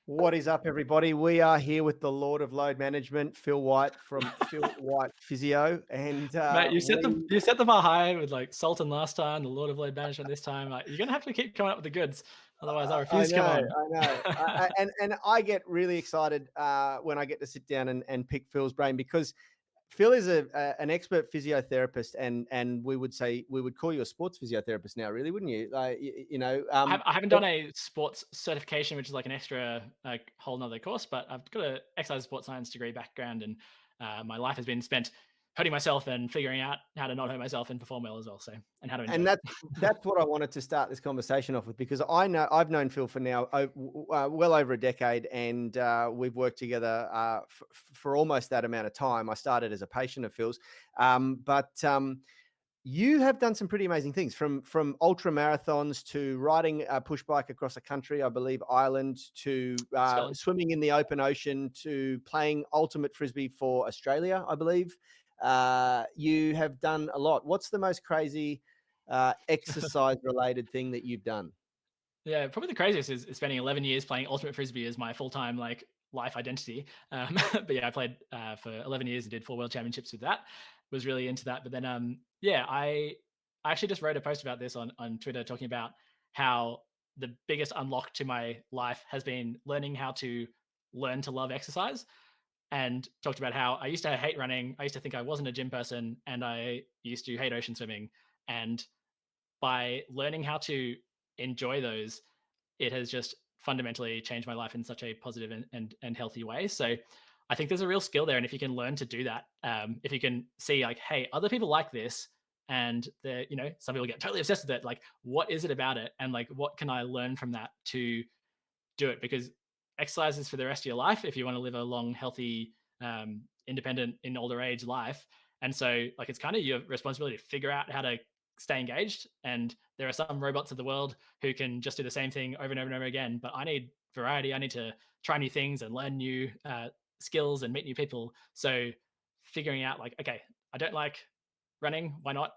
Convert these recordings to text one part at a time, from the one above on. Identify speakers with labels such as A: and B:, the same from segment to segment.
A: What is up, everybody? We are here with the Lord of Load Management, Phil White from Phil White Physio, and
B: Mate,
A: we.
B: you set the bar high with like Sultan last time, the Lord of Load Management this time. Like, you're gonna have to keep coming up with the goods, otherwise I
A: I
B: refuse to come
A: know,
B: on.
A: I know, and I get really excited when I get to sit down and pick Phil's brain because Phil is an expert physiotherapist, and we would call you a sports physiotherapist now, really, wouldn't you? Like
B: I haven't done a sports certification, which is like an extra like whole nother course, but I've got a exercise sports science degree background, and my life has been spent hurting myself and figuring out how to not hurt myself and perform well as well. So and how to enjoy
A: And
B: it.
A: that's what I wanted to start this conversation off with because I've known Phil for now well over a decade, and we've worked together for almost that amount of time. I started as a patient of Phil's, but you have done some pretty amazing things from ultra marathons to riding a push bike across a country, I believe Ireland, to
B: Scotland.
A: swimming in the open ocean, to playing ultimate frisbee for Australia, I believe. You have done a lot. What's the most crazy exercise related thing that you've done?
B: Yeah, probably the craziest is spending 11 years playing ultimate frisbee as my full-time like life identity. But yeah, I played for 11 years and did 4 world championships with that. Was really into that. But then yeah, I actually just wrote a post about this on Twitter talking about how the biggest unlock to my life has been learning how to learn to love exercise, and talked about how I used to hate running. I used to think I wasn't a gym person, and I used to hate ocean swimming. And by learning how to enjoy those, it has just fundamentally changed my life in such a positive and healthy way. So I think there's a real skill there. And if you can learn to do that, if you can see like, hey, other people like this, and the some people get totally obsessed with it. Like, what is it about it? And like, what can I learn from that to do it? Because exercise is for the rest of your life if you want to live a long, healthy, independent in older age life. And so, like, it's kind of your responsibility to figure out how to stay engaged. And there are some robots of the world who can just do the same thing over and over and over again. But I need variety. I need to try new things and learn new skills and meet new people. So, figuring out like, okay, I don't like running. Why not?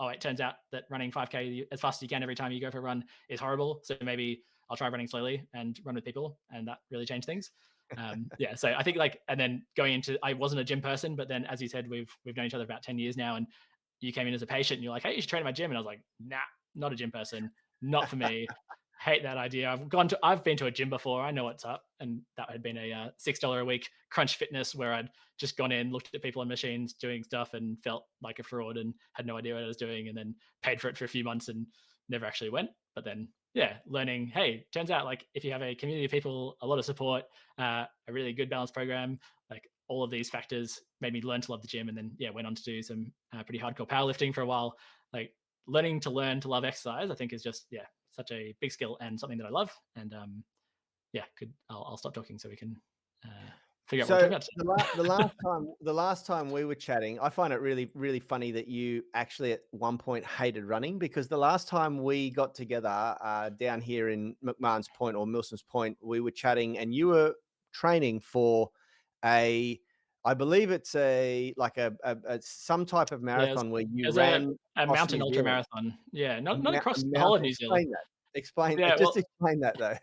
B: Oh, it turns out that running 5K as fast as you can every time you go for a run is horrible. So maybe I'll try running slowly and run with people, and that really changed things. Yeah, so I think like, and then going into, I wasn't a gym person, but then as you said, we've known each other about 10 years now, and you came in as a patient, and you're like, hey, you should train at my gym, and I was like, nah, not a gym person, not for me. Hate that idea. I've been to a gym before. I know what's up, and that had been a $6 a week Crunch Fitness where I'd just gone in, looked at people on machines doing stuff, and felt like a fraud and had no idea what I was doing, and then paid for it for a few months and never actually went. But then, yeah, learning. Hey, turns out like if you have a community of people, a lot of support, a really good balanced program, like all of these factors made me learn to love the gym, and then yeah, went on to do some pretty hardcore powerlifting for a while. Like learn to love exercise, I think is just yeah such a big skill and something that I love. And yeah, I'll stop talking so we can figure out what we're
A: So
B: talking about today.
A: the last time we were chatting, I find it really funny that you actually at one point hated running because the last time we got together down here in McMahon's Point or Milson's Point, we were chatting and you were training for a, I believe it's a like a some type of
B: Yeah,
A: marathon where you
B: there's
A: ran
B: a
A: across
B: mountain
A: New
B: ultra
A: Zealand.
B: marathon. Yeah,
A: A,
B: not
A: a
B: across the whole of
A: mountain.
B: New Zealand.
A: Explain that. Explain.
B: Yeah,
A: Just
B: well,
A: explain that though.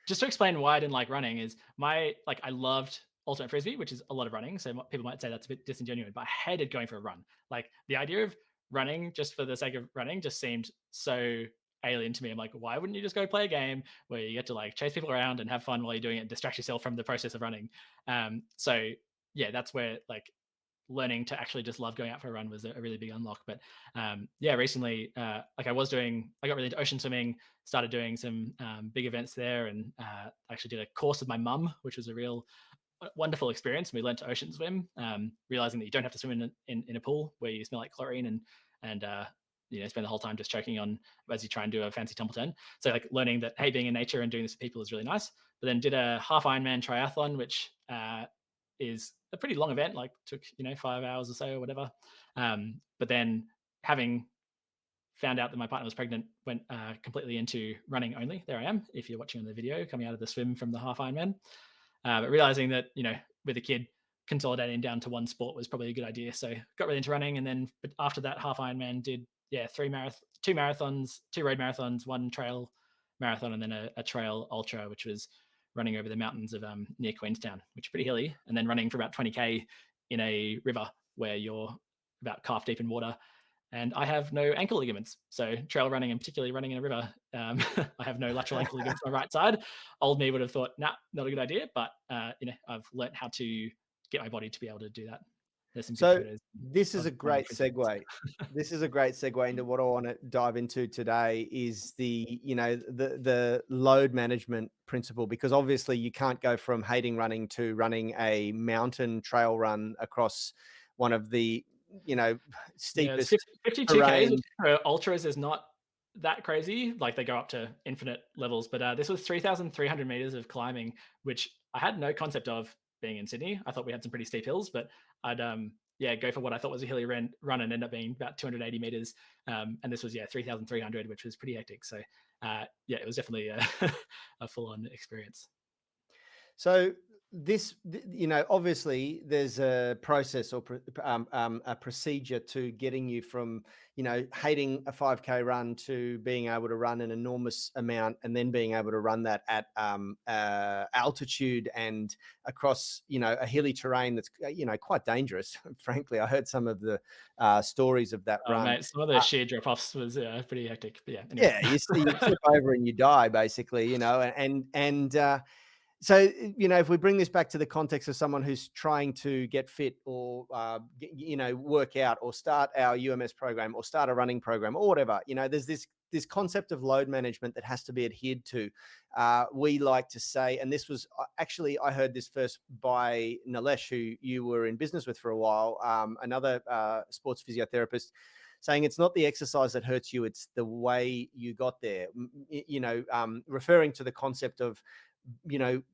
B: just to explain why I didn't like running is my like I loved ultimate frisbee, which is a lot of running. So people might say that's a bit disingenuous, but I hated going for a run. Like the idea of running just for the sake of running just seemed so alien to me. I'm like, why wouldn't you just go play a game where you get to like chase people around and have fun while you're doing it and distract yourself from the process of running? So yeah, that's where like learning to actually just love going out for a run was a really big unlock. But yeah, recently, like I got really into ocean swimming, started doing some big events there, and actually did a course with my mum, which was a real wonderful experience. We learned to ocean swim, realizing that you don't have to swim in a pool where you smell like chlorine and spend the whole time just choking on as you try and do a fancy tumble turn. So like learning that hey, being in nature and doing this with people is really nice. But then did a half Ironman triathlon, which is a pretty long event, like took 5 hours or so or whatever. But then having found out that my partner was pregnant, went completely into running only. There I am. If you're watching on the video, coming out of the swim from the half Ironman, but realizing that with a kid, consolidating down to one sport was probably a good idea. So got really into running, and then but after that half Ironman, did two marathons, two road marathons, one trail marathon, and then a trail ultra, which was running over the mountains of near Queenstown, which are pretty hilly, and then running for about 20k in a river where you're about calf deep in water. And I have no ankle ligaments, so trail running and particularly running in a river, I have no lateral ankle ligaments on my right side. Old me would have thought, nah, not a good idea, but I've learnt how to get my body to be able to do that. There's some good
A: So
B: photos
A: this is
B: of
A: a
B: running
A: great
B: frisbee.
A: segue. This is a great segue into what I want to dive into today is the load management principle, because obviously you can't go from hating running to running a mountain trail run across one of the, you know,
B: Yeah, it's
A: steepest
B: 52Ks, which
A: terrain.
B: for ultras is not that crazy. Like they go up to infinite levels, but this was 3,300 meters of climbing, which I had no concept of being in Sydney. I thought we had some pretty steep hills, but I'd yeah, go for what I thought was a hilly run and end up being about 280 meters. And this was 3,300, which was pretty hectic. So yeah, it was definitely a full on experience.
A: So obviously there's a process or a procedure to getting you from, hating a 5K run to being able to run an enormous amount and then being able to run that at altitude and across, a hilly terrain that's, quite dangerous. Frankly, I heard some of the stories of that run.
B: Mate, some of the
A: Uh,
B: sheer drop offs was pretty hectic. But yeah, anyway.
A: yeah, you tip over and you die basically, so, if we bring this back to the context of someone who's trying to get fit or, work out or start our UMS program or start a running program or whatever, there's this concept of load management that has to be adhered to. We like to say, and this was actually, I heard this first by Nilesh, who you were in business with for a while, another sports physiotherapist, saying it's not the exercise that hurts you, it's the way you got there. Referring to the concept of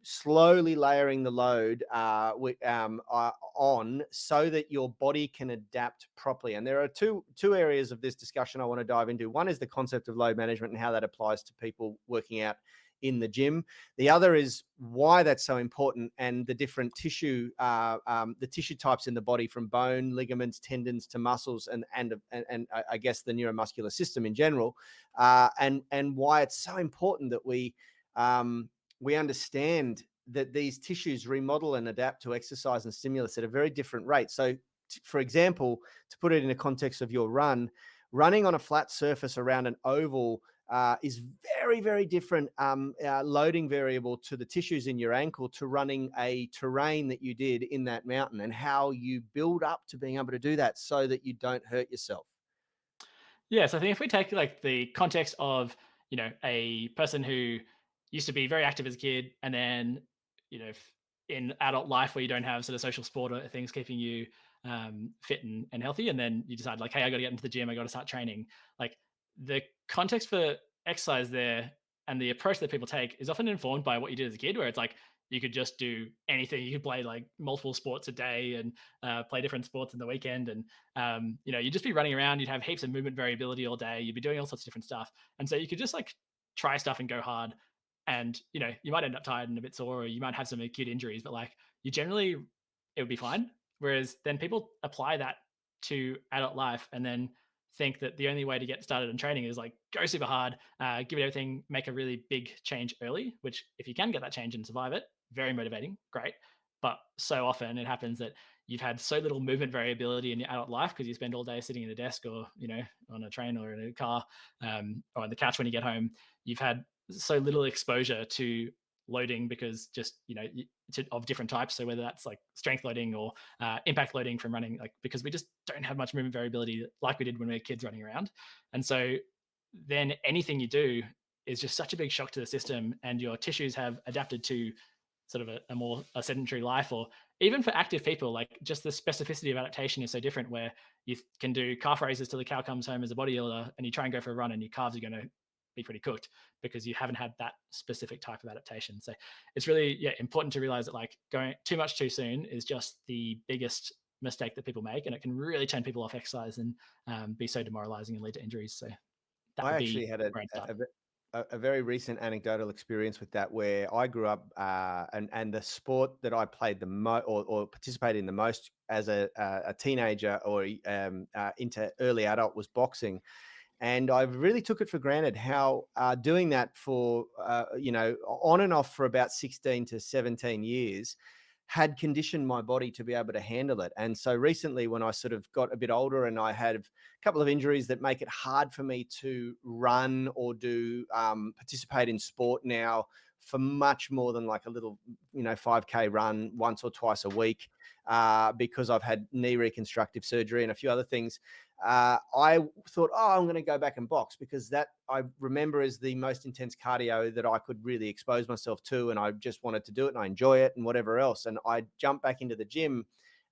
A: slowly layering the load on so that your body can adapt properly. And there are two areas of this discussion I want to dive into. One is the concept of load management and how that applies to people working out in the gym. The other is why that's so important and the different the tissue types in the body, from bone, ligaments, tendons to muscles, and I guess the neuromuscular system in general, and why it's so important that we understand that these tissues remodel and adapt to exercise and stimulus at a very different rate. So, for example, to put it in the context of your running on a flat surface around an oval is very, very different loading variable to the tissues in your ankle to running a terrain that you did in that mountain, and how you build up to being able to do that so that you don't hurt yourself.
B: Yeah, so I think if we take like the context of, a person who used to be very active as a kid and then, in adult life where you don't have sort of social sport or things keeping you fit and healthy, and then you decide like, hey, I got to get into the gym, I got to start training. Like the context for exercise there and the approach that people take is often informed by what you did as a kid, where it's like you could just do anything. You could play like multiple sports a day and play different sports in the weekend, and you'd just be running around. You'd have heaps of movement variability all day. You'd be doing all sorts of different stuff, and so you could just like try stuff and go hard. And you might end up tired and a bit sore, or you might have some acute injuries, but like you generally it would be fine. Whereas then people apply that to adult life and then think that the only way to get started in training is like go super hard, give it everything, make a really big change early. Which if you can get that change and survive it, very motivating, great. But so often it happens that you've had so little movement variability in your adult life because you spend all day sitting in a desk or on a train or in a car, or on the couch when you get home. You've had so little exposure to loading because just of different types. So whether that's like strength loading or impact loading from running, like because we just don't have much movement variability like we did when we were kids running around. And so then anything you do is just such a big shock to the system, and your tissues have adapted to sort of a more a sedentary life. Or even for active people, like just the specificity of adaptation is so different, where you can do calf raises till the cow comes home as a bodybuilder, and you try and go for a run and your calves are going to be pretty cooked because you haven't had that specific type of adaptation. So it's really important to realize that like going too much too soon is just the biggest mistake that people make, and it can really turn people off exercise and be so demoralizing and lead to injuries. So that
A: I
B: would be
A: actually had a
B: where I'd start.
A: a, a very recent anecdotal experience with that, where I grew up, and the sport that I played the most or participated in the most as a teenager or into early adult was boxing. And I really took it for granted how doing that for, on and off for about 16 to 17 years had conditioned my body to be able to handle it. And so recently, when I sort of got a bit older and I had a couple of injuries that make it hard for me to run or do participate in sport now for much more than like a little, 5K run once or twice a week, because I've had knee reconstructive surgery and a few other things. I thought, oh, I'm going to go back and box, because that I remember is the most intense cardio that I could really expose myself to. And I just wanted to do it and I enjoy it and whatever else. And I jumped back into the gym.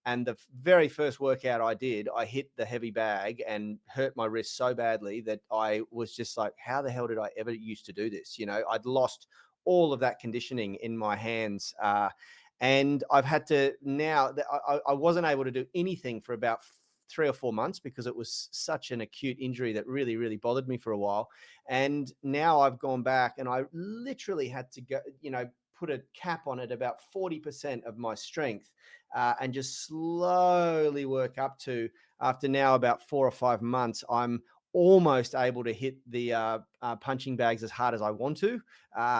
A: And the very first workout I did, I hit the heavy bag and hurt my wrist so badly that I was just like, how the hell did I ever used to do this? I'd lost all of that conditioning in my hands. And I've had to now, I wasn't able to do anything for about 3 or 4 months because it was such an acute injury that really, really bothered me for a while. And now I've gone back and I literally had to go, put a cap on it about 40% of my strength, and just slowly work up to, after now about 4 or 5 months, I'm almost able to hit the punching bags as hard as I want to,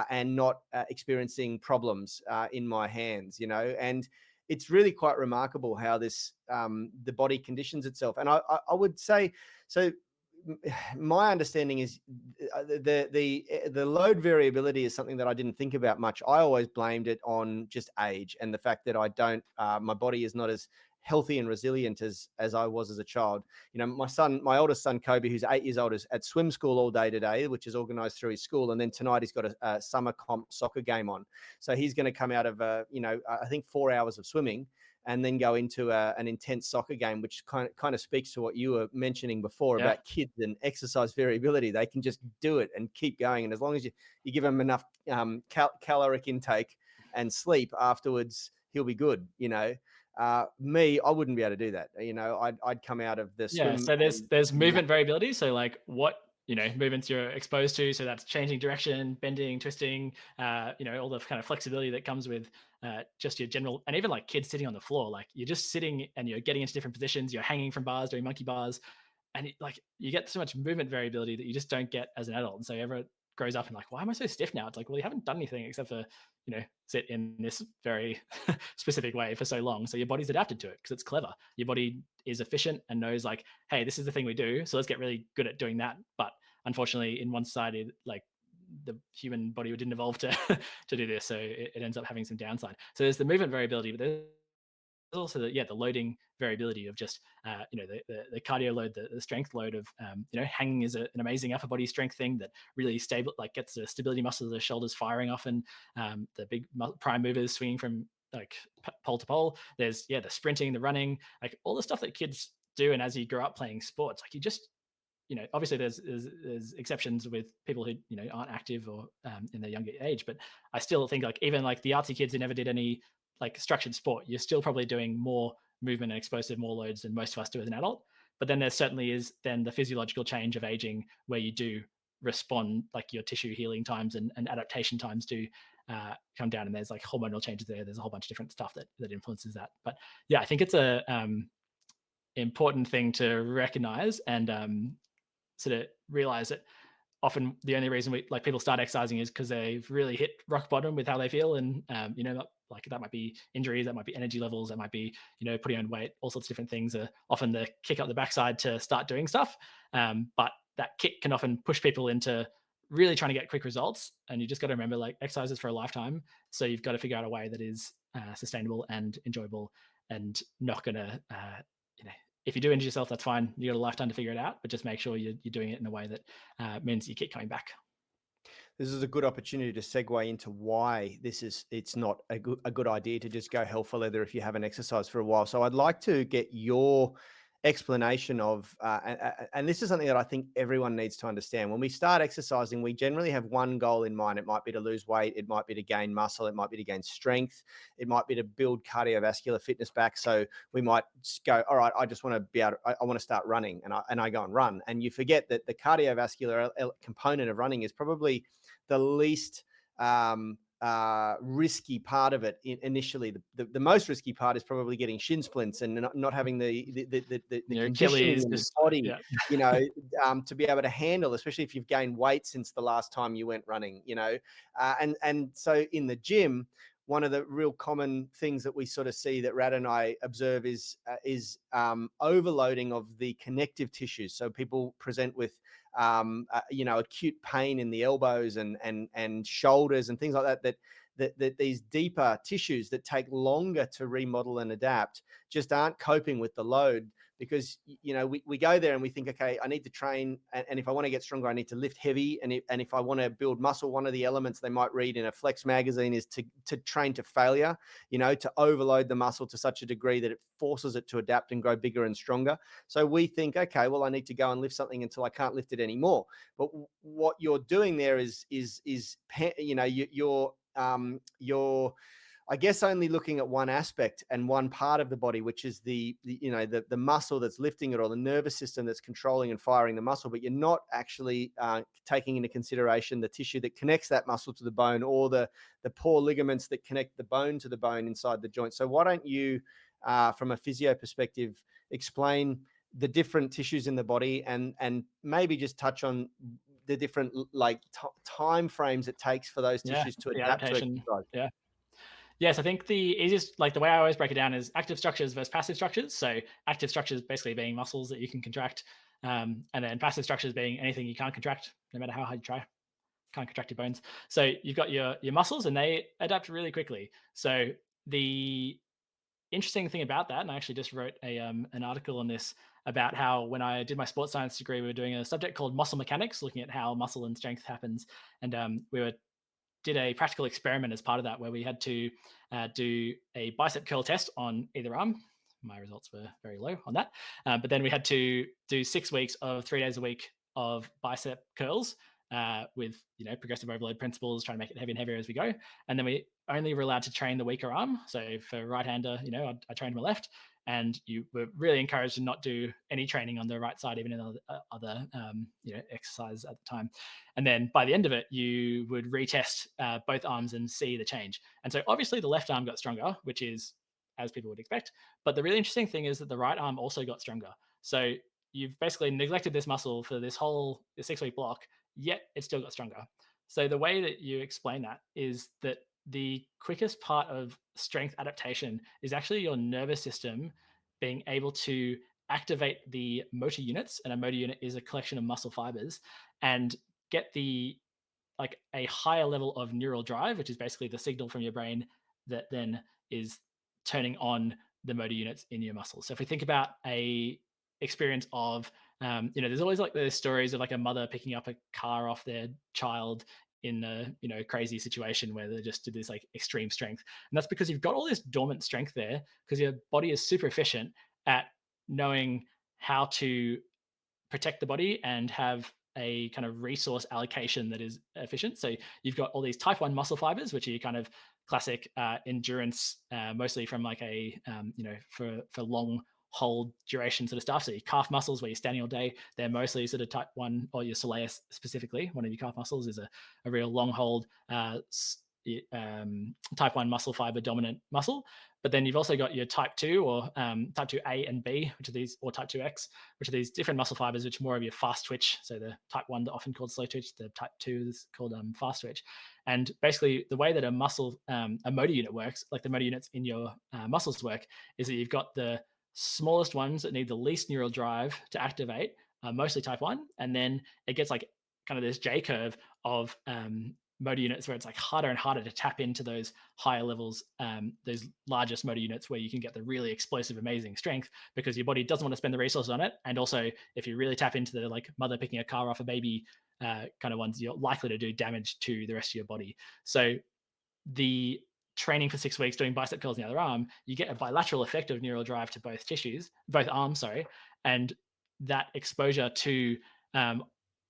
A: and not experiencing problems in my hands, and it's really quite remarkable how this the body conditions itself. And I would say so. My understanding is the load variability is something that I didn't think about much. I always blamed it on just age and the fact that I don't my body is not as healthy and resilient as I was as a child. My oldest son Kobe, who's 8 years old, is at swim school all day today, which is organized through his school, and then tonight he's got a summer comp soccer game on. So he's going to come out of I think 4 hours of swimming and then go into an intense soccer game, which kind of speaks to what you were mentioning before
B: Yeah.
A: about kids and exercise variability. They can just do it and keep going, and as long as you give them enough caloric intake and sleep afterwards, he'll be good. Me, I wouldn't be able to do that. I'd come out of the
B: Yeah,
A: swim
B: so there's
A: and
B: movement variability. So like what movements you're exposed to. So that's changing direction, bending, twisting. All the kind of flexibility that comes with just your general, and even like kids sitting on the floor. Like you're just sitting and you're getting into different positions. You're hanging from bars, doing monkey bars, and like you get so much movement variability that you just don't get as an adult. And so everyone grows up and like, why am I so stiff now? It's like, well, you haven't done anything except for sit in this very specific way for so long. So your body's adapted to it because it's clever. Your body is efficient and knows like, hey, this is the thing we do. So let's get really good at doing that. But unfortunately, in one society, like the human body didn't evolve to to do this, so it ends up having some downside. So there's the movement variability, but there's also the loading variability of just the cardio load, the strength load of hanging is an amazing upper body strength thing that really stable, like gets the stability muscles of the shoulders firing often. The big prime movers swinging from like pole to pole. There's the sprinting, the running, like all the stuff that kids do. And as you grow up playing sports, like you just obviously there's exceptions with people who aren't active or in their younger age, but I still think like even like the artsy kids who never did any like structured sport, you're still probably doing more movement and explosive more loads than most of us do as an adult. But then there certainly is then the physiological change of aging where you do respond, like your tissue healing times and adaptation times do come down, and there's like hormonal changes there. There's a whole bunch of different stuff that influences that. But yeah, I think it's a important thing to recognize and sort of realize that often the only reason we like people start exercising is because they've really hit rock bottom with how they feel, and like that might be injuries, that might be energy levels, that might be putting on weight. All sorts of different things are often the kick up the backside to start doing stuff, but that kick can often push people into really trying to get quick results, and you just got to remember like exercise is for a lifetime, so you've got to figure out a way that is sustainable and enjoyable and not gonna you know if you do injure yourself, that's fine. You got a lifetime to figure it out, but just make sure you're doing it in a way that means you keep coming back.
A: This is a good opportunity to segue into why it's not a good idea to just go hell for leather if you haven't exercised for a while. So I'd like to get your explanation of, and this is something that I think everyone needs to understand. When we start exercising, we generally have one goal in mind. It might be to lose weight, it might be to gain muscle, it might be to gain strength, it might be to build cardiovascular fitness back. So we might just go, all right, I just want to be able to, I want to start running, and I go and run. And you forget that the cardiovascular component of running is probably the least risky part of it initially. The most risky part is probably getting shin splints and not having the
B: Your
A: conditioning
B: Achilles
A: in the
B: just
A: body,
B: yeah.
A: you know, to be able to handle, especially if you've gained weight since the last time you went running, and so in the gym, one of the real common things that we sort of see that Rad and I observe is overloading of the connective tissues. So people present with acute pain in the elbows and shoulders and things like that these deeper tissues that take longer to remodel and adapt just aren't coping with the load, because we go there and we think, okay, I need to train, and if I want to get stronger, I need to lift heavy, and if I want to build muscle, one of the elements they might read in a flex magazine is to train to failure, to overload the muscle to such a degree that it forces it to adapt and grow bigger and stronger. So we think, okay, well, I need to go and lift something until I can't lift it anymore. But what you're doing there is you're I guess only looking at one aspect and one part of the body, which is the muscle that's lifting it, or the nervous system that's controlling and firing the muscle. But you're not actually taking into consideration the tissue that connects that muscle to the bone, or the poor ligaments that connect the bone to the bone inside the joint. So why don't you, from a physio perspective, explain the different tissues in the body, and maybe just touch on the different time frames it takes for those
B: Yeah,
A: tissues to
B: the
A: adapt to
B: adaptation.
A: exercise.
B: Yeah. Yes, I think the easiest, like the way I always break it down is active structures versus passive structures. So active structures basically being muscles that you can contract, and then passive structures being anything you can't contract, no matter how hard you try. Can't contract your bones. So you've got your muscles, and they adapt really quickly. So the interesting thing about that, and I actually just wrote an article on this about how when I did my sports science degree, we were doing a subject called muscle mechanics, looking at how muscle and strength happens, and did a practical experiment as part of that where we had to do a bicep curl test on either arm. My results were very low on that. But then we had to do 6 weeks of 3 days a week of bicep curls with progressive overload principles, trying to make it heavier and heavier as we go. And then we only were allowed to train the weaker arm. So for right hander, I trained my left, and you were really encouraged to not do any training on the right side, even in other exercises at the time. And then by the end of it, you would retest both arms and see the change. And so obviously the left arm got stronger, which is as people would expect. But the really interesting thing is that the right arm also got stronger. So you've basically neglected this muscle for this whole 6 week block, yet it still got stronger. So the way that you explain that is that the quickest part of strength adaptation is actually your nervous system being able to activate the motor units, and a motor unit is a collection of muscle fibers, and get the like a higher level of neural drive, which is basically the signal from your brain that then is turning on the motor units in your muscles. So if we think about a experience of there's always like those stories of like a mother picking up a car off their child in a crazy situation where they just did this like extreme strength, and that's because you've got all this dormant strength there because your body is super efficient at knowing how to protect the body and have a kind of resource allocation that is efficient. So you've got all these type 1 muscle fibers, which are your kind of classic endurance, mostly from like for long hold duration sort of stuff. So your calf muscles, where you're standing all day, they're mostly sort of type 1, or your soleus specifically, one of your calf muscles is a real long hold type 1 muscle fiber dominant muscle. But then you've also got your type 2, or type 2A and B, which are these, or type 2X, which are these different muscle fibers, which are more of your fast twitch. So the type 1 often called slow twitch, the type 2 is called fast twitch. And basically the way that a motor unit works, like the motor units in your muscles work, is that you've got the smallest ones that need the least neural drive to activate, mostly type 1. And then it gets like kind of this J curve of motor units where it's like harder and harder to tap into those higher levels, those largest motor units where you can get the really explosive, amazing strength, because your body doesn't want to spend the resources on it. And also, if you really tap into the like mother picking a car off a baby kind of ones, you're likely to do damage to the rest of your body. So the training for 6 weeks doing bicep curls in the other arm, you get a bilateral effect of neural drive to both arms, sorry, and that exposure to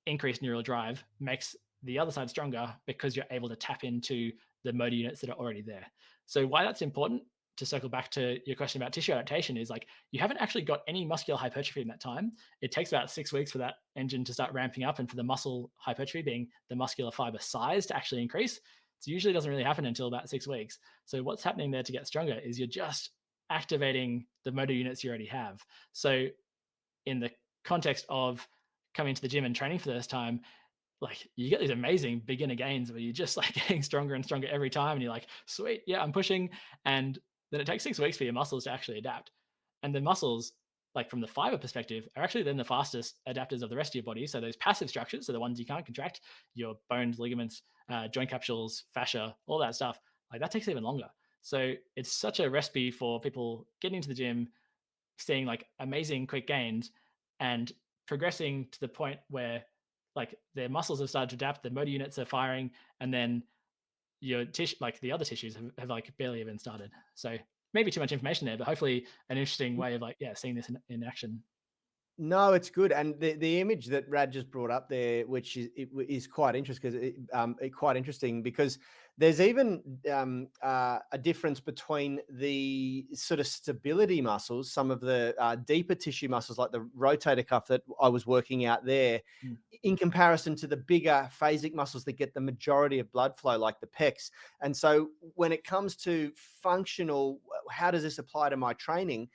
B: increased neural drive makes the other side stronger because you're able to tap into the motor units that are already there. So why that's important, to circle back to your question about tissue adaptation, is like you haven't actually got any muscular hypertrophy in that time. It takes about 6 weeks for that engine to start ramping up and for the muscle hypertrophy, being the muscular fiber size, to actually increase. So usually doesn't really happen until about 6 weeks. So what's happening there to get stronger is you're just activating the motor units you already have. So in the context of coming to the gym and training for the first time, like you get these amazing beginner gains where you're just like getting stronger and stronger every time, and you're like, sweet, yeah, I'm pushing. And then it takes 6 weeks for your muscles to actually adapt. And the muscles, like from the fiber perspective, are actually then the fastest adapters of the rest of your body. So those passive structures, so the ones you can't contract, your bones, ligaments, joint capsules, fascia, all that stuff, like that takes even longer. So it's such a recipe for people getting into the gym, seeing like amazing quick gains and progressing to the point where like their muscles have started to adapt, the motor units are firing, and then your tissue, like the other tissues, have like barely even started. So maybe too much information there, but hopefully an interesting way of like, yeah, seeing this in action.
A: No, it's good, and the image that Rad just brought up there, which is quite interesting because quite interesting because there's even a difference between the sort of stability muscles, some of the deeper tissue muscles like the rotator cuff that I was working out there,
B: Mm.
A: in comparison to the bigger phasic muscles that get the majority of blood flow, like the pecs. And so, when it comes to functional, how does this apply to my training?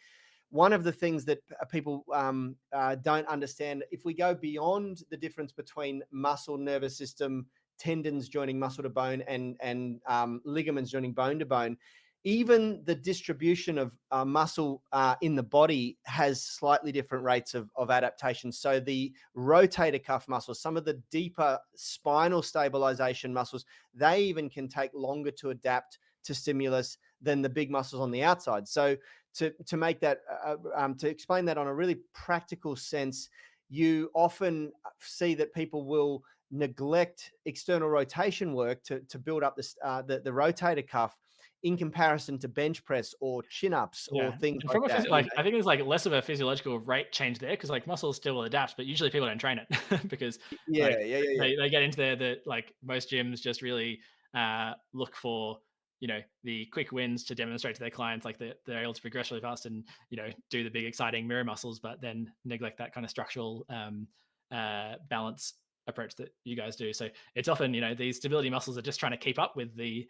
A: One of the things that people don't understand, if we go beyond the difference between muscle, nervous system, tendons joining muscle to bone, and ligaments joining bone to bone, even the distribution of muscle in the body has slightly different rates of adaptation. So the rotator cuff muscles, some of the deeper spinal stabilization muscles, they even can take longer to adapt to stimulus than the big muscles on the outside. So to make that to explain that on a really practical sense, you often see that people will neglect external rotation work to build up this the rotator cuff in comparison to bench press or chin ups or
B: Yeah,
A: things
B: and
A: like
B: from a
A: that.
B: like I think there's like less of a physiological rate change there because like muscles still will adapt, but usually people don't train it because
A: Yeah,
B: like
A: yeah, yeah, yeah.
B: they get into there that like most gyms just really look for, you know, the quick wins to demonstrate to their clients like they're able to progress really fast and, you know, do the big exciting mirror muscles, but then neglect that kind of structural balance approach that you guys do. So it's often, you know, these stability muscles are just trying to keep up with the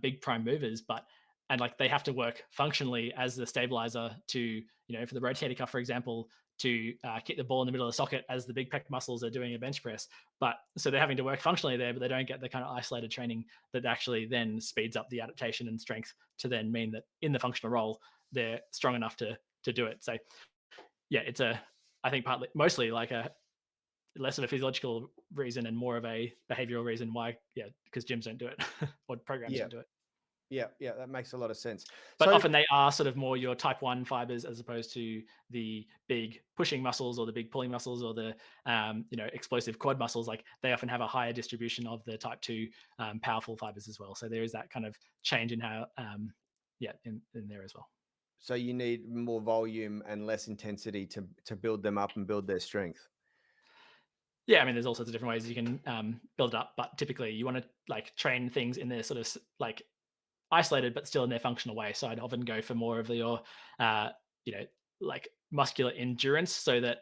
B: big prime movers, but and like they have to work functionally as the stabilizer to, you know, for the rotator cuff, for example, to kick the ball in the middle of the socket as the big pec muscles are doing a bench press. But so they're having to work functionally there, but they don't get the kind of isolated training that actually then speeds up the adaptation and strength to then mean that in the functional role they're strong enough to do it. So yeah, it's a, I think partly mostly like a less of a physiological reason and more of a behavioral reason why, yeah, because gyms don't do it or programs
A: Yeah,
B: don't do it.
A: yeah, yeah. That makes a lot of sense.
B: But
A: So
B: often they are sort of more your type 1 fibers as opposed to the big pushing muscles or the big pulling muscles or the you know, explosive quad muscles. Like they often have a higher distribution of the type 2 powerful fibers as well. So there is that kind of change in how yeah, in there as well.
A: so you need more volume and less intensity to build them up and build their strength.
B: Yeah, I mean, there's all sorts of different ways you can build it up, but typically you want to like train things in their sort of like isolated, but still in their functional way. So I'd often go for more of your, uh, you know, like muscular endurance, so that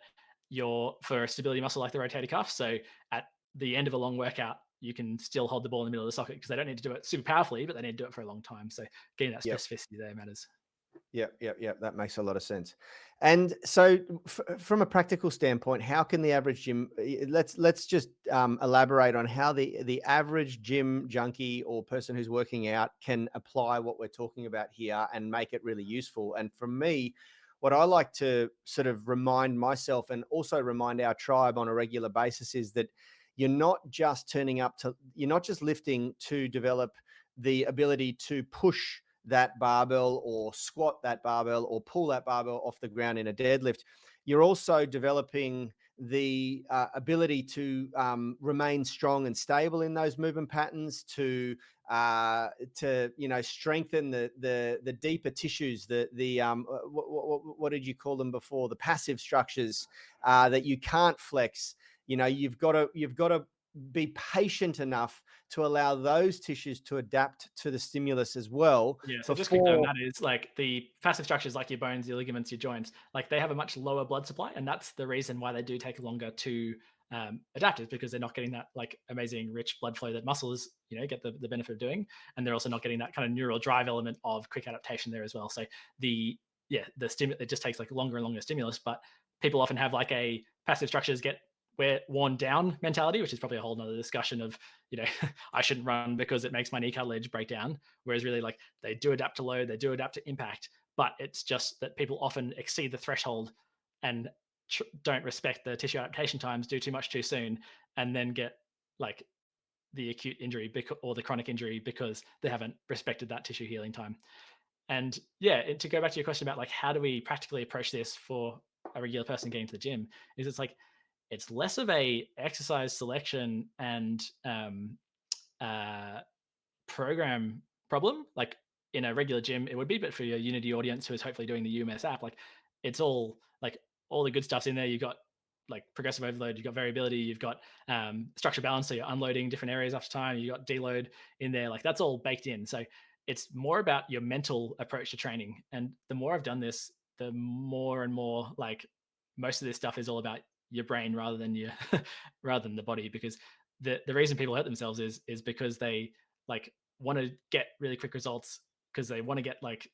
B: you're for a stability muscle like the rotator cuff. So at the end of a long workout, you can still hold the ball in the middle of the socket because they don't need to do it super powerfully, but they need to do it for a long time. So getting that
A: Yep.
B: specificity there matters.
A: Yep, yep, yep. That makes a lot of sense. And so, from a practical standpoint, how can the average gym? Let's just elaborate on how the average gym junkie or person who's working out can apply what we're talking about here and make it really useful. And for me, what I like to sort of remind myself and also remind our tribe on a regular basis is that you're not just lifting to develop the ability to push that barbell or squat that barbell or pull that barbell off the ground in a deadlift. You're also developing the ability to remain strong and stable in those movement patterns, to strengthen the deeper tissues, what did you call them before, the passive structures that you can't flex. You've got to be patient enough to allow those tissues to adapt to the stimulus as well
B: Yeah, so just quick note on
A: before.
B: that is like the passive structures like your bones, your ligaments, your joints, like they have a much lower blood supply, and that's the reason why they do take longer to adapt is because they're not getting that like amazing rich blood flow that muscles, get the benefit of doing, and they're also not getting that kind of neural drive element of quick adaptation there as well. So the the stimulus, it just takes like longer and longer stimulus, but people often have like a passive structures get wear worn down mentality, which is probably a whole nother discussion of, I shouldn't run because it makes my knee cartilage break down. Whereas really like they do adapt to load, they do adapt to impact, but it's just that people often exceed the threshold and don't respect the tissue adaptation times, do too much too soon, and then get like the acute injury or the chronic injury because they haven't respected that tissue healing time. And yeah, to go back to your question about like how do we practically approach this for a regular person getting to the gym, is it's like it's less of a exercise selection and uh, program problem. Like in a regular gym, it would be, but for your Unity audience who is hopefully doing the UMS app, like it's all the good stuff's in there. You've got like progressive overload, you've got variability, you've got structure balance, so you're unloading different areas after time. You got deload in there, like that's all baked in. So it's more about your mental approach to training. And the more I've done this, the more and more like most of this stuff is all about your brain rather than your rather than the body, because the reason people hurt themselves is because they like want to get really quick results, because they want to get like,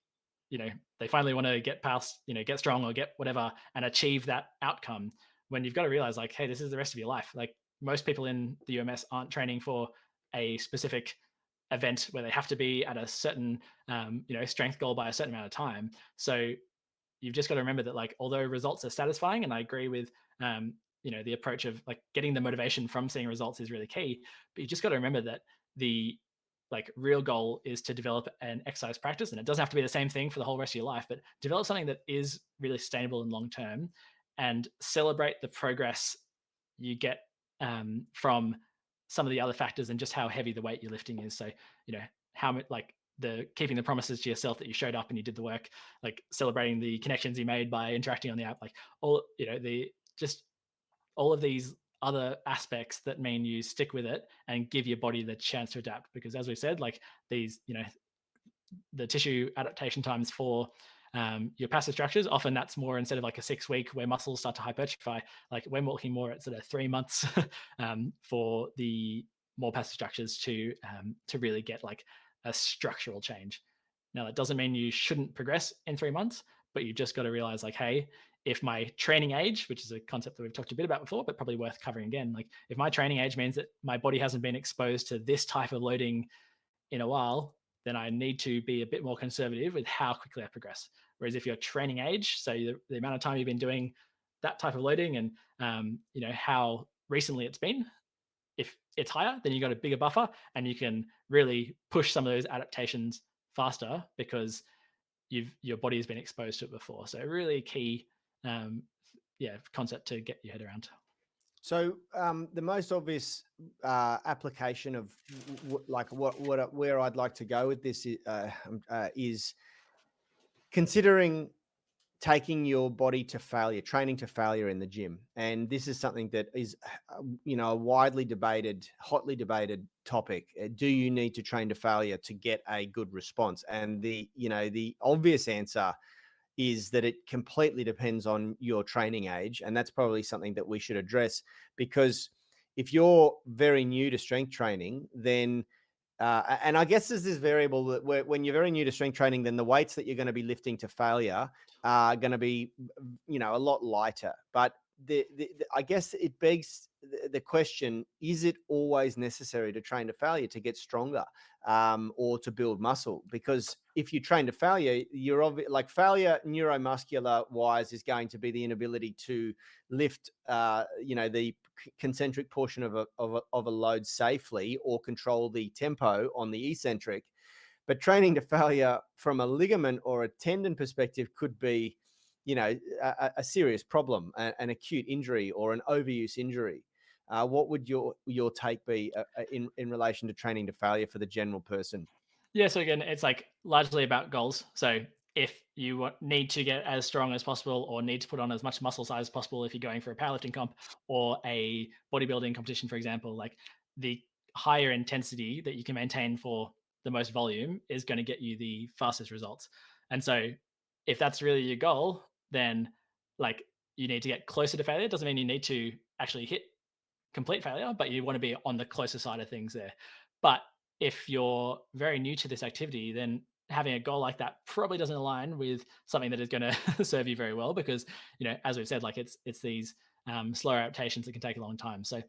B: you know they finally want to get past, get strong or get whatever and achieve that outcome, when you've got to realize like, hey, this is the rest of your life. Like most people in the UMS aren't training for a specific event where they have to be at a certain strength goal by a certain amount of time. So you've just got to remember that like although results are satisfying, and I agree with the approach of like getting the motivation from seeing results is really key, but you just got to remember that the like real goal is to develop an exercise practice, and it doesn't have to be the same thing for the whole rest of your life, but develop something that is really sustainable and long term, and celebrate the progress you get from some of the other factors and just how heavy the weight you're lifting is. So how much like the keeping the promises to yourself that you showed up and you did the work, like celebrating the connections you made by interacting on the app, like all the just all of these other aspects that mean you stick with it and give your body the chance to adapt. Because as we said, like these, the tissue adaptation times for your passive structures, often that's more, instead of like a 6 week where muscles start to hypertrophy, like we're looking more at sort of 3 months for the more passive structures to really get like a structural change. Now that doesn't mean you shouldn't progress in 3 months, but you just got to realize like, hey, if my training age, which is a concept that we've talked a bit about before, but probably worth covering again, like if my training age means that my body hasn't been exposed to this type of loading in a while, then I need to be a bit more conservative with how quickly I progress. Whereas if your training age, so the amount of time you've been doing that type of loading and how recently it's been, if it's higher, then you got a bigger buffer and you can really push some of those adaptations faster because your body has been exposed to it before. So a really key concept to get your head around.
A: So the most obvious application of where I'd like to go with this is considering taking your body to failure, training to failure in the gym. And this is something that is, a widely debated, hotly debated topic. Do you need to train to failure to get a good response? And the obvious answer is that it completely depends on your training age. And that's probably something that we should address, because if you're very new to strength training, then and I guess there's this variable that when you're very new to strength training, then the weights that you're going to be lifting to failure are going to be, a lot lighter. But I guess it begs the question: is it always necessary to train to failure to get stronger, or to build muscle? Because if you train to failure, you're like failure neuromuscular wise is going to be the inability to lift, the concentric portion of a load safely or control the tempo on the eccentric. But training to failure from a ligament or a tendon perspective could be, a serious problem, an acute injury or an overuse injury. What would your take be in relation to training to failure for the general person?
B: Yeah, so again, it's like largely about goals. So if you need to get as strong as possible or need to put on as much muscle size as possible, if you're going for a powerlifting comp or a bodybuilding competition, for example, like the higher intensity that you can maintain for the most volume is going to get you the fastest results. And so if that's really your goal, then like you need to get closer to failure. It doesn't mean you need to actually hit complete failure, but you want to be on the closer side of things there. But if you're very new to this activity, then having a goal like that probably doesn't align with something that is going to serve you very well, because as we've said, like it's these slow adaptations that can take a long time. So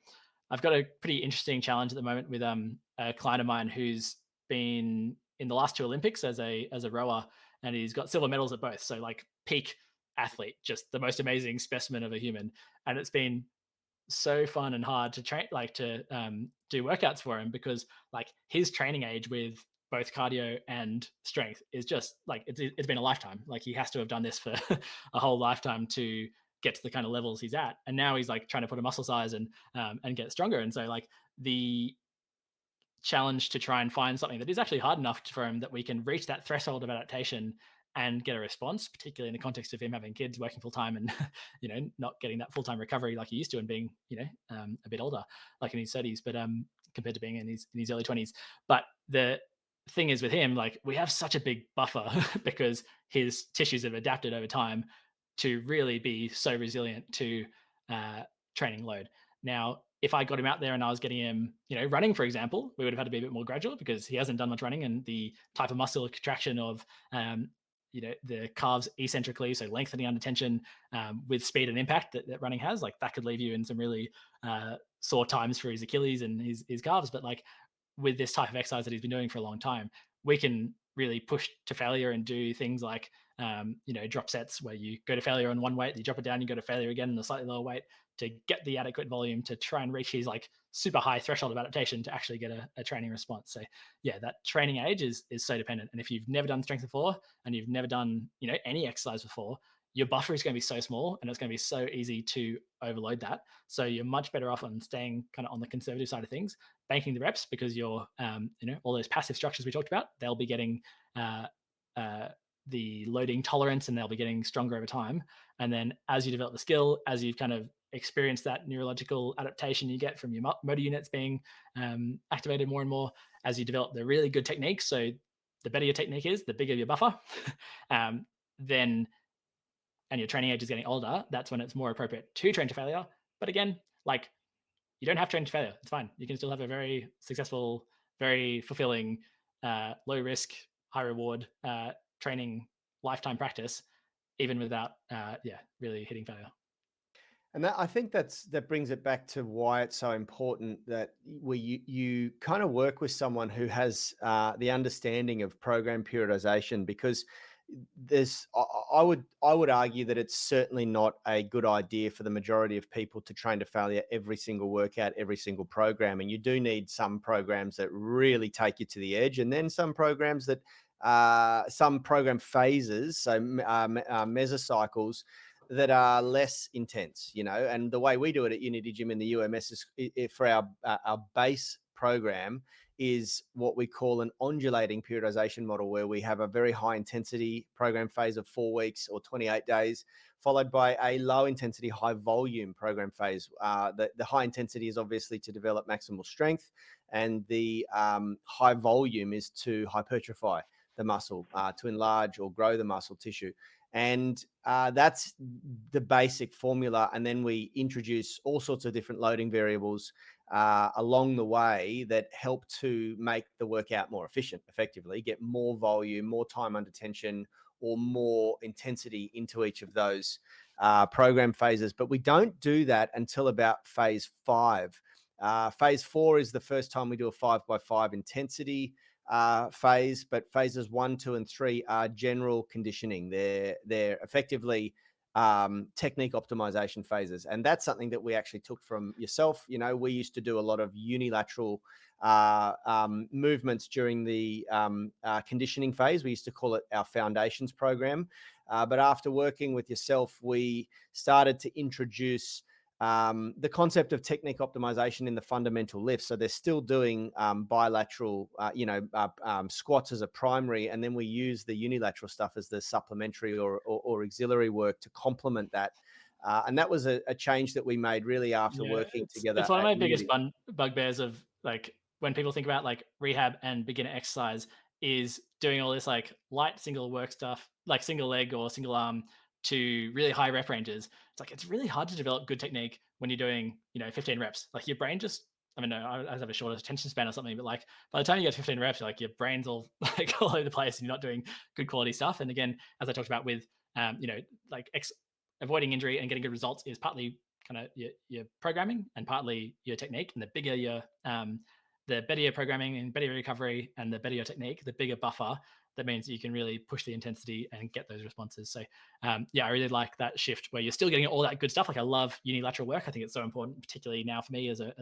B: I've got a pretty interesting challenge at the moment with a client of mine who's been in the last two Olympics as a rower, and he's got silver medals at both. So like peak athlete, just the most amazing specimen of a human. And it's been so fun and hard to train, like to do workouts for him, because like his training age with both cardio and strength is just like it's been a lifetime. Like he has to have done this for a whole lifetime to get to the kind of levels he's at, and now he's like trying to put a muscle size and get stronger. And so like the challenge to try and find something that is actually hard enough for him that we can reach that threshold of adaptation and get a response, particularly in the context of him having kids, working full time, and not getting that full time recovery like he used to, and being a bit older, like in his 30s, but compared to being in his early 20s. But the thing is with him, like we have such a big buffer because his tissues have adapted over time to really be so resilient to uh, training load. Now, if I got him out there and I was getting him, running, for example, we would have had to be a bit more gradual because he hasn't done much running, and the type of muscular contraction of, the calves eccentrically, so lengthening under tension with speed and impact that running has, like that could leave you in some really sore times for his Achilles and his calves. But like with this type of exercise that he's been doing for a long time, we can really push to failure and do things like, drop sets where you go to failure on one weight, you drop it down, you go to failure again on a slightly lower weight to get the adequate volume to try and reach his like super high threshold of adaptation to actually get a training response. So yeah, that training age is so dependent. And if you've never done strength before and you've never done, any exercise before, your buffer is going to be so small and it's going to be so easy to overload that. So you're much better off on staying kind of on the conservative side of things, banking the reps, because you're, all those passive structures we talked about, they'll be getting uh, uh, the loading tolerance and they'll be getting stronger over time. And then as you develop the skill, as you've kind of experienced that neurological adaptation you get from your motor units being activated more and more, as you develop the really good techniques. So the better your technique is, the bigger your buffer. Then and your training age is getting older, that's when it's more appropriate to train to failure. But again, like you don't have to train to failure. It's fine. You can still have a very successful, very fulfilling, low risk, high reward training lifetime practice, even without, really hitting failure.
A: And that, I think that brings it back to why it's so important that you kind of work with someone who has the understanding of program periodization, because there's I would argue that it's certainly not a good idea for the majority of people to train to failure every single workout, every single program. And you do need some programs that really take you to the edge, and then some programs that some program phases, so mesocycles, that are less intense, and the way we do it at Unity Gym in the UMS is for our base program is what we call an undulating periodization model, where we have a very high intensity program phase of 4 weeks or 28 days, followed by a low intensity, high volume program phase. The high intensity is obviously to develop maximal strength, and the high volume is to hypertrophy the muscle, to enlarge or grow the muscle tissue. And that's the basic formula. And then we introduce all sorts of different loading variables along the way that help to make the workout more efficient, effectively, get more volume, more time under tension, or more intensity into each of those program phases. But we don't do that until about phase 5. Phase 4 is the first time we do a 5x5 intensity phase, but phases 1, 2, and 3 are general conditioning. They're effectively technique optimization phases, and that's something that we actually took from yourself. We used to do a lot of unilateral movements during the conditioning phase. We used to call it our foundations program, but after working with yourself, we started to introduce the concept of technique optimization in the fundamental lifts. So they're still doing bilateral, squats as a primary, and then we use the unilateral stuff as the supplementary or auxiliary work to complement that. And that was a change that we made really after
B: Yeah,
A: working
B: it's
A: together
B: one of
A: at
B: my biggest
A: Unity.
B: bugbears of like when people think about like rehab and beginner exercise is doing all this like light single work stuff, like single leg or single arm to really high rep ranges. It's like it's really hard to develop good technique when you're doing, 15 reps, like your brain just, I mean, no, I have a shorter attention span or something, but like by the time you get to 15 reps, you're like your brain's all like all over the place and you're not doing good quality stuff. And again, as I talked about with, like avoiding injury and getting good results is partly kind of your programming and partly your technique. And the better your programming and better your recovery and the better your technique, the bigger buffer that means that you can really push the intensity and get those responses. So yeah, I really like that shift where you're still getting all that good stuff. Like I love unilateral work. I think it's so important, particularly now for me as a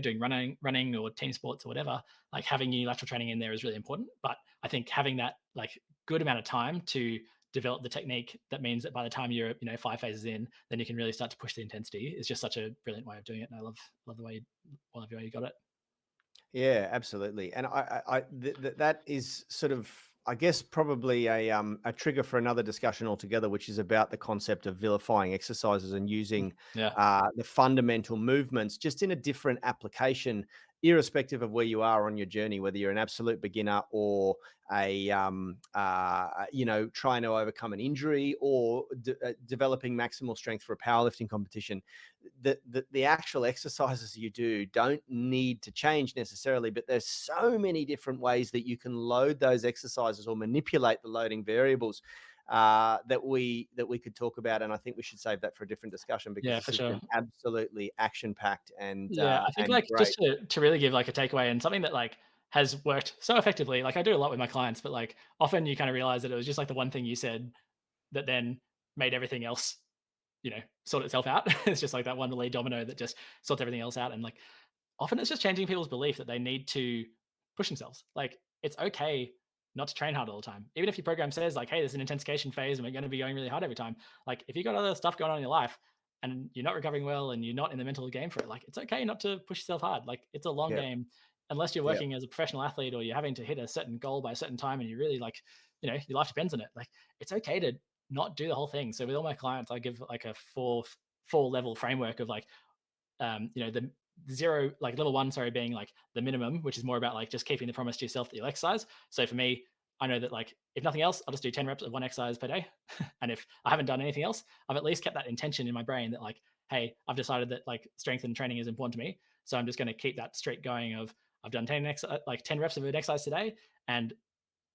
B: doing running or team sports or whatever. Like having unilateral training in there is really important. But I think having that like good amount of time to develop the technique, that means that by the time you're 5 phases in, then you can really start to push the intensity. Is just such a brilliant way of doing it, and I love the way you got it.
A: Yeah, absolutely. And that is sort of, I guess, probably a trigger for another discussion altogether, which is about the concept of vilifying exercises and using
B: Yeah,
A: the fundamental movements just in a different application, irrespective of where you are on your journey, whether you're an absolute beginner or trying to overcome an injury or developing maximal strength for a powerlifting competition. The actual exercises you do don't need to change necessarily, but there's so many different ways that you can load those exercises or manipulate the loading variables that we could talk about. And I think we should save that for a different discussion because
B: yeah,
A: this
B: for
A: has
B: sure.
A: been absolutely action packed
B: Yeah, I think
A: and
B: like
A: great.
B: just to really give like a takeaway and something that like has worked so effectively. Like I do a lot with my clients, but like often you kind of realize that it was just like the one thing you said that then made everything else, sort itself out. It's just like that one lead domino that just sorts everything else out. And like often it's just changing people's belief that they need to push themselves. Like it's okay not to train hard all the time. Even if your program says like, hey, there's an intensification phase and we're going to be going really hard every time. Like if you got other stuff going on in your life and you're not recovering well and you're not in the mental game for it, like it's okay not to push yourself hard. Like it's a long
A: Yeah,
B: game. Unless you're
A: yeah.
B: working as a professional athlete or you're having to hit a certain goal by a certain time and you really like, your life depends on it. Like it's okay to not do the whole thing. So with all my clients, I give like a four level framework of like the zero, like level one, sorry, being like the minimum, which is more about like just keeping the promise to yourself that you'll exercise. So for me, I know that like if nothing else, I'll just do 10 reps of one exercise per day. And if I haven't done anything else, I've at least kept that intention in my brain that like, hey, I've decided that like strength and training is important to me. So I'm just going to keep that streak going of I've done 10 reps of an exercise today. And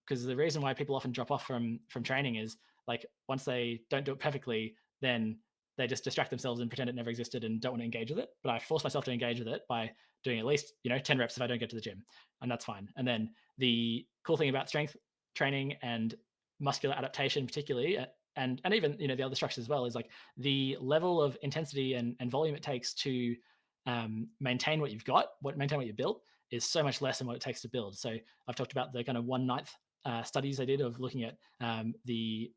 B: because the reason why people often drop off from training is like once they don't do it perfectly, then they just distract themselves and pretend it never existed and don't want to engage with it. But I force myself to engage with it by doing at least 10 reps if I don't get to the gym, and that's fine. And then the cool thing about strength training and muscular adaptation, particularly, and even the other structures as well, is like the level of intensity and volume it takes to maintain what you've got, maintain what you built, is so much less than what it takes to build. So I've talked about the kind of 1/9 studies I did of looking at the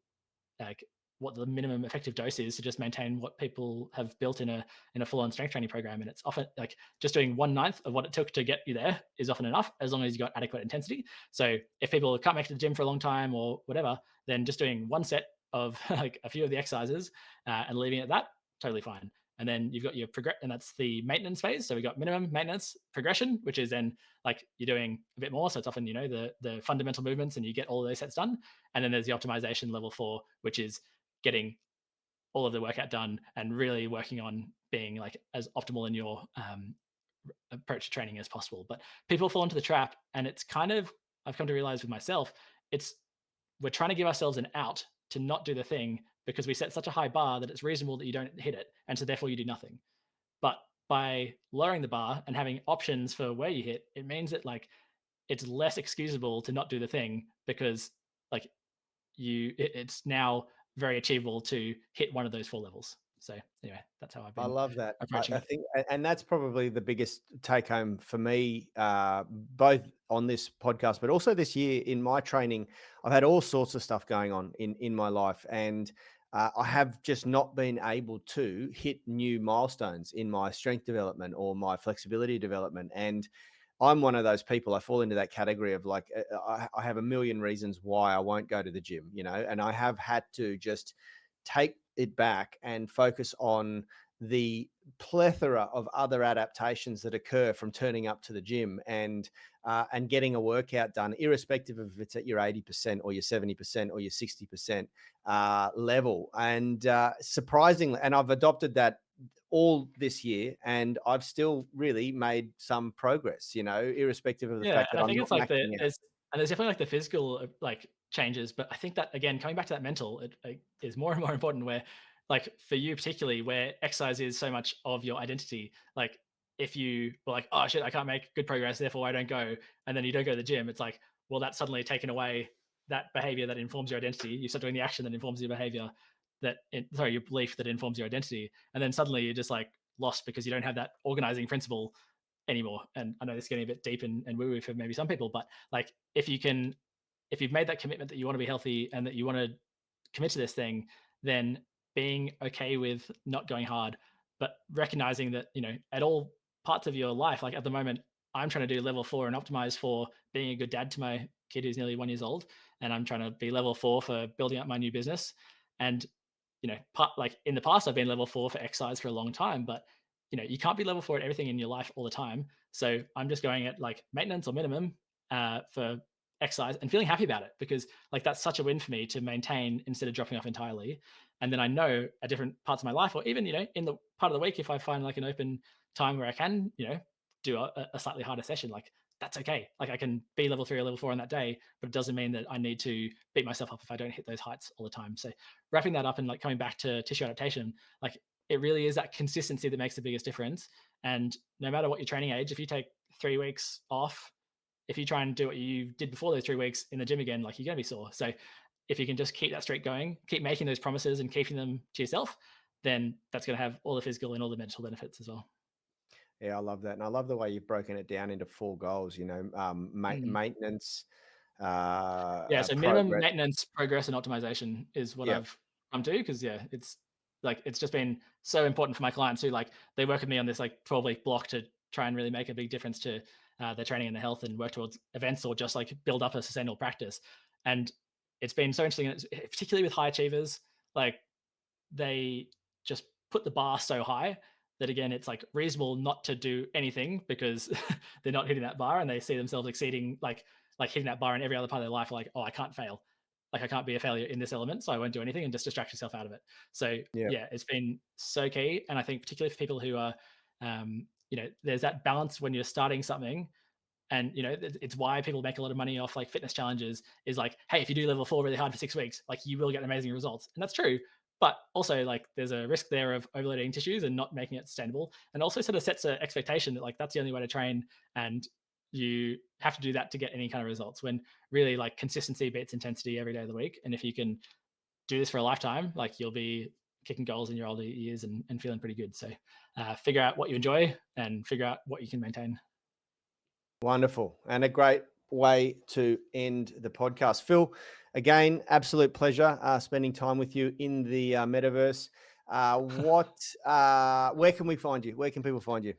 B: like what the minimum effective dose is to just maintain what people have built in a full-on strength training program. And it's often like just doing 1/9 of what it took to get you there is often enough as long as you got adequate intensity. So if people can't make it to the gym for a long time or whatever, then just doing one set of like a few of the exercises and leaving it at that, totally fine. And then you've got your progress, and that's the maintenance phase. So we got minimum, maintenance, progression, which is then like you're doing a bit more. So it's often the fundamental movements, and you get all of those sets done. And then there's the optimization level 4, which is getting all of the workout done and really working on being like as optimal in your approach to training as possible. But people fall into the trap, and it's kind of, I've come to realize with myself, it's we're trying to give ourselves an out to not do the thing because we set such a high bar that it's reasonable that you don't hit it, and so therefore you do nothing. But by lowering the bar and having options for where you hit, it means that like it's less excusable to not do the thing because like it's now very achievable to hit one of those 4 levels. So anyway, that's how I've
A: I
B: been
A: love that.
B: approaching
A: I
B: it.
A: think, and that's probably the biggest take home for me, both on this podcast, but also this year in my training. I've had all sorts of stuff going on in my life, and I have just not been able to hit new milestones in my strength development or my flexibility development. And I'm one of those people. I fall into that category of like I have a million reasons why I won't go to the gym, and I have had to just take it back and focus on the plethora of other adaptations that occur from turning up to the gym and getting a workout done, irrespective of if it's at your 80% or your 70% or your 60% level. And surprisingly, and I've adopted that all this year, and I've still really made some progress, irrespective of the
B: Yeah,
A: fact
B: and
A: that
B: I
A: I'm
B: think
A: not
B: it's like
A: maxing out.
B: there's definitely like the physical like changes, but I think that again coming back to that mental, it like, is more and more important. Where like for you particularly, where exercise is so much of your identity. Like if you were like, oh shit, I can't make good progress, therefore I don't go, and then you don't go to the gym, it's like, well, that's suddenly taken away that behavior that informs your identity. You start doing the action that informs your behavior, your belief that informs your identity, and then suddenly you're just like lost because you don't have that organizing principle anymore. And I know this is getting a bit deep and woo woo for maybe some people, but like if you've made that commitment that you want to be healthy and that you want to commit to this thing, then being okay with not going hard, but recognizing that, at all parts of your life, like at the moment, I'm trying to do level 4 and optimize for being a good dad to my kid who's nearly 1 years old. And I'm trying to be level 4 for building up my new business. And like in the past, I've been level 4 for exercise for a long time, but you can't be level 4 at everything in your life all the time. So I'm just going at like maintenance or minimum for exercise and feeling happy about it, because like that's such a win for me to maintain instead of dropping off entirely. And then I know at different parts of my life, or even in the part of the week, if I find like an open time where I can do a slightly harder session, like that's okay. Like I can be level 3 or level 4 on that day, but it doesn't mean that I need to beat myself up if I don't hit those heights all the time. So wrapping that up and like coming back to tissue adaptation, like it really is that consistency that makes the biggest difference. And no matter what your training age, if you take 3 weeks off, if you try and do what you did before those 3 weeks in the gym again, like you're going to be sore. So if you can just keep that streak going, keep making those promises and keeping them to yourself, then that's going to have all the physical and all the mental benefits as well.
A: Yeah, I love that. And I love the way you've broken it down into 4 goals,
B: Mm.
A: maintenance,
B: Yeah, so minimum
A: progress.
B: maintenance, progress, and optimization is what
A: Yeah.
B: I've come to, because yeah, it's like it's just been so important for my clients who like they work with me on this like 12-week block to try and really make a big difference to their training and their health and work towards events or just like build up a sustainable practice. And it's been so interesting, particularly with high achievers. Like they just put the bar so high that again it's like reasonable not to do anything because they're not hitting that bar, and they see themselves exceeding like hitting that bar in every other part of their life. Like, oh, I can't fail, like I can't be a failure in this element, so I won't do anything and just distract yourself out of it. So
A: Yeah.
B: yeah, it's been so key. And I think particularly for people who are there's that balance when you're starting something. And it's why people make a lot of money off like fitness challenges, is like, hey, if you do level 4 really hard for 6 weeks, like you will get amazing results. And that's true, but also like there's a risk there of overloading tissues and not making it sustainable, and also sort of sets an expectation that like that's the only way to train, and you have to do that to get any kind of results, when really like consistency beats intensity every day of the week. And if you can do this for a lifetime, like you'll be kicking goals in your older years and feeling pretty good. So figure out what you enjoy and figure out what you can maintain.
A: Wonderful. And a great way to end the podcast. Phil, again, absolute pleasure spending time with you in the metaverse. Where can we find you? Where can people find you?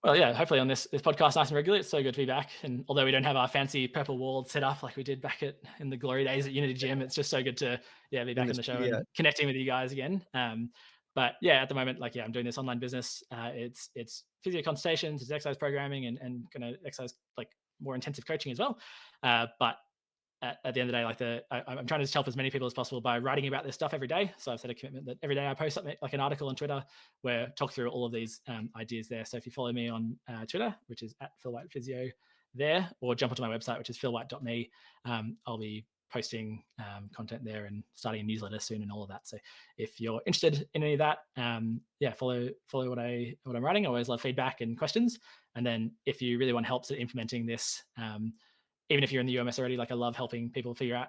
B: Well, yeah, hopefully on this podcast nice and regular. It's so good to be back. And although we don't have our fancy purple wall set up like we did back in the glory days at Unity Gym, it's just so good to be
A: In
B: back
A: the
B: in the show
A: studio.
B: and connecting with you guys again. But yeah, at the moment, like I'm doing this online business. It's physio consultations, it's exercise programming, and kind of exercise like more intensive coaching as well. But at the end of the day, like I'm trying to just help as many people as possible by writing about this stuff every day. So I've set a commitment that every day I post something like an article on Twitter where I talk through all of these ideas there. So if you follow me on Twitter, which is at Phil White Physio there, or jump onto my website, which is philwhite.me, I'll be posting content there and starting a newsletter soon and all of that. So if you're interested in any of that, follow what I'm writing. I always love feedback and questions. And then if you really want help implementing this, even if you're in the UMS already, like I love helping people figure out,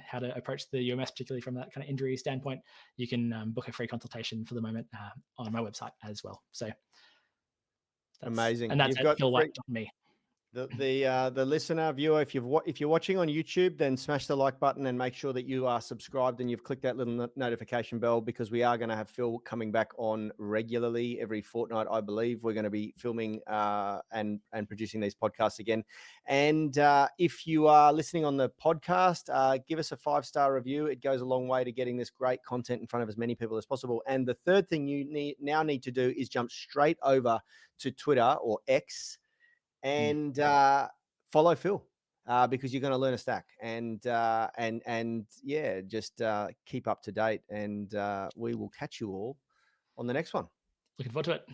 B: how to approach the UMS, particularly from that kind of injury standpoint. You can book a free consultation for the moment on my website as well. So
A: Amazing.
B: that's
A: You've
B: at
A: got free,
B: philwhite.me.
A: the listener viewer, if you're watching on YouTube, then smash the like button and make sure that you are subscribed and you've clicked that little notification bell, because we are going to have Phil coming back on regularly every fortnight. I believe we're going to be filming and producing these podcasts again. And if you are listening on the podcast, give us a 5-star review. It goes a long way to getting this great content in front of as many people as possible. And the third thing you need to do is jump straight over to Twitter or X
B: Mm.
A: and follow Phil, because you're going to learn a stack, and yeah, just keep up to date, and we will catch you all on the next one.
B: Looking forward to it.